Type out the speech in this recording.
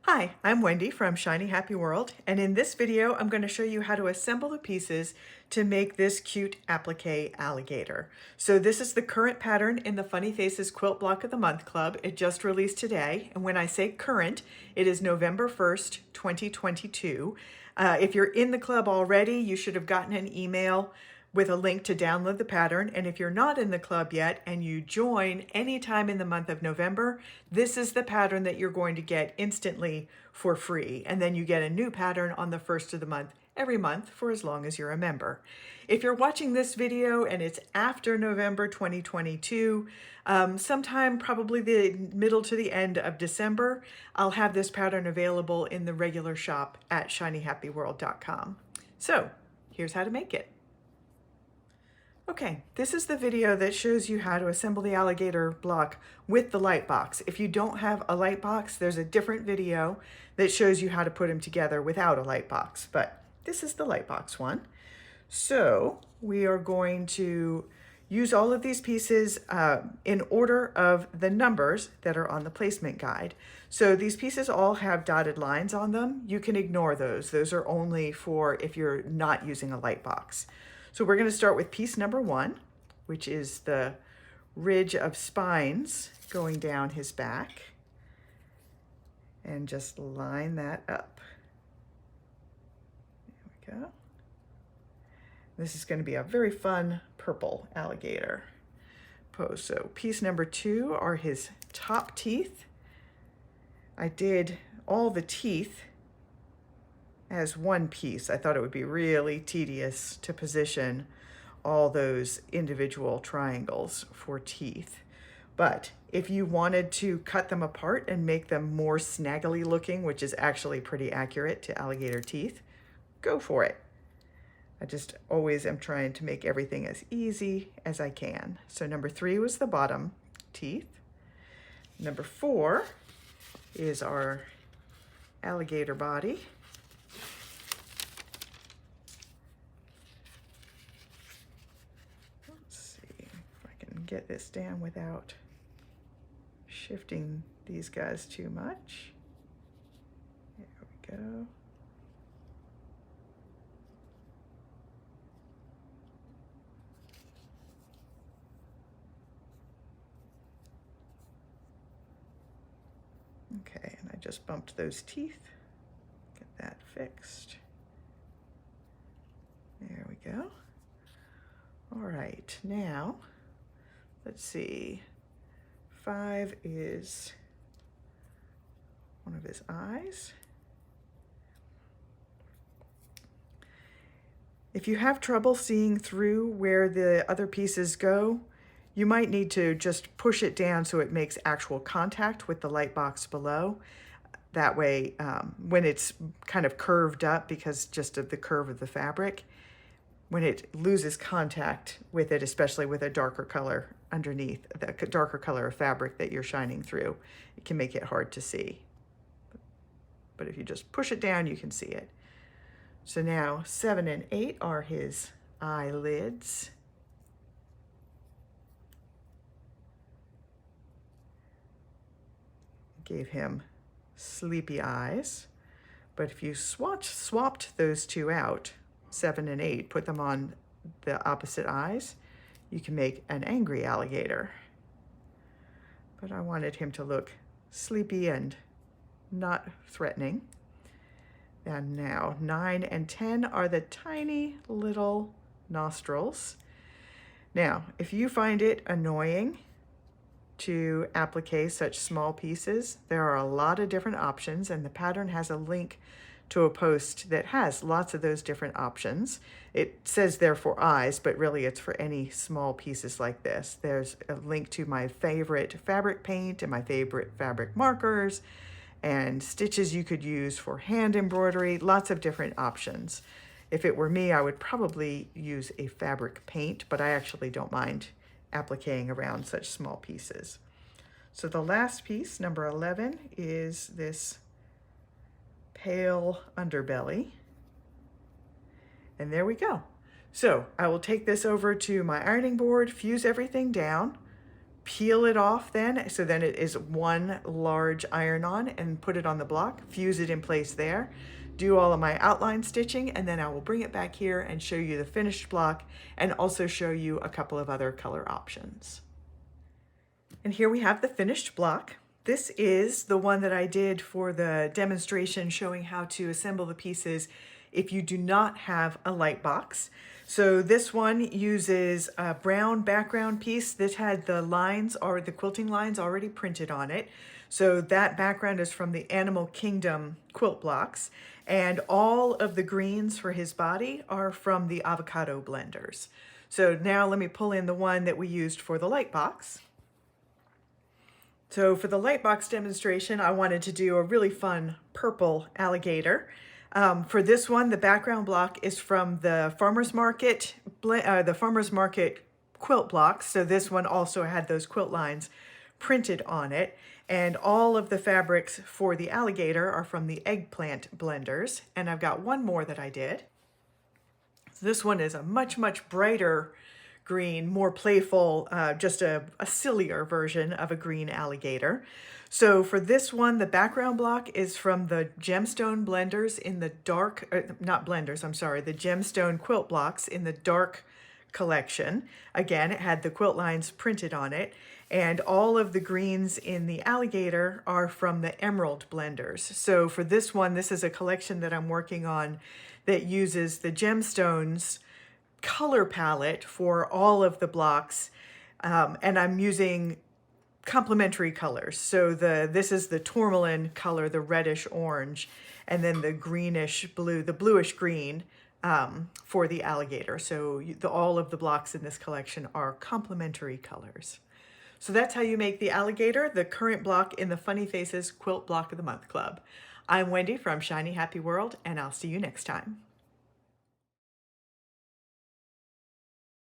Hi, I'm Wendy from Shiny Happy World, and in this video I'm going to show you how to assemble the pieces to make this cute applique alligator. So this is the current pattern in the Funny Faces Quilt Block of the Month Club. It just released today, and when I say current, it is November 1st, 2022. If you're in the club already, you should have gotten an email with a link to download the pattern. And if you're not in the club yet and you join anytime in the month of November, this is the pattern that you're going to get instantly for free. And then you get a new pattern on the first of the month every month for as long as you're a member. If you're watching this video and it's after November 2022, sometime probably the middle to the end of December, I'll have this pattern available in the regular shop at shinyhappyworld.com. So here's how to make it. Okay, this is the video that shows you how to assemble the alligator block with the light box. If you don't have a light box, there's a different video that shows you how to put them together without a light box, but this is the light box one. So we are going to use all of these pieces in order of the numbers that are on the placement guide. So these pieces all have dotted lines on them. You can ignore those. Those are only for if you're not using a light box. So we're going to start with piece number 1, which is the ridge of spines going down his back, and just line that up. There we go. This is going to be a very fun purple alligator pose. So piece number 2 are his top teeth. I did all the teeth as one piece. I thought it would be really tedious to position all those individual triangles for teeth. But if you wanted to cut them apart and make them more snaggly looking, which is actually pretty accurate to alligator teeth, go for it. I just always am trying to make everything as easy as I can. So number 3 was the bottom teeth. Number 4 is our alligator body. Get this down without shifting these guys too much. There we go. Okay, and I just bumped those teeth. Get that fixed. There we go. All right, now let's see, 5 is one of his eyes. If you have trouble seeing through where the other pieces go, you might need to just push it down so it makes actual contact with the light box below. That way, when it's kind of curved up because just of the curve of the fabric, when it loses contact with it, especially with a darker color underneath, the darker color of fabric that you're shining through, it can make it hard to see. But if you just push it down, you can see it. So now 7 and 8 are his eyelids. Gave him sleepy eyes. But if you swapped those two out, 7 and 8, put them on the opposite eyes, you can make an angry alligator. But I wanted him to look sleepy and not threatening. And now 9 and 10 are the tiny little nostrils. Now, if you find it annoying to applique such small pieces, there are a lot of different options, and the pattern has a link to a post that has lots of those different options. It says there for eyes, but really it's for any small pieces like this. There's a link to my favorite fabric paint and my favorite fabric markers and stitches you could use for hand embroidery, lots of different options. If it were me, I would probably use a fabric paint, but I actually don't mind appliquing around such small pieces. So the last piece, number 11, is this pale underbelly. And there we go. So I will take this over to my ironing board, fuse everything down, peel it off then, so then it is one large iron-on, and put it on the block, fuse it in place there, do all of my outline stitching, and then I will bring it back here and show you the finished block and also show you a couple of other color options. And here we have the finished block. This is the one that I did for the demonstration showing how to assemble the pieces if you do not have a light box. So this one uses a brown background piece that had the lines or the quilting lines already printed on it. So that background is from the Animal Kingdom quilt blocks, and all of the greens for his body are from the avocado blenders. So now let me pull in the one that we used for the light box. So for the light box demonstration, I wanted to do a really fun purple alligator. For this one, the background block is from the farmer's market quilt blocks. So this one also had those quilt lines printed on it. And all of the fabrics for the alligator are from the eggplant blenders. And I've got one more that I did. So this one is a much, much brighter green, more playful, just a sillier version of a green alligator. So for this one, the background block is from the gemstone blenders in the dark, not blenders, I'm sorry, the gemstone quilt blocks in the dark collection. Again, it had the quilt lines printed on it, and all of the greens in the alligator are from the emerald blenders. So for this one, this is a collection that I'm working on that uses the gemstones color palette for all of the blocks, and I'm using complementary colors. So this is the tourmaline color, the reddish orange, and then the greenish blue, the bluish green for the alligator. So all of the blocks in this collection are complementary colors. So that's how you make the alligator, the current block in the Funny Faces Quilt Block of the Month Club. I'm Wendy from Shiny Happy World, and I'll see you next time.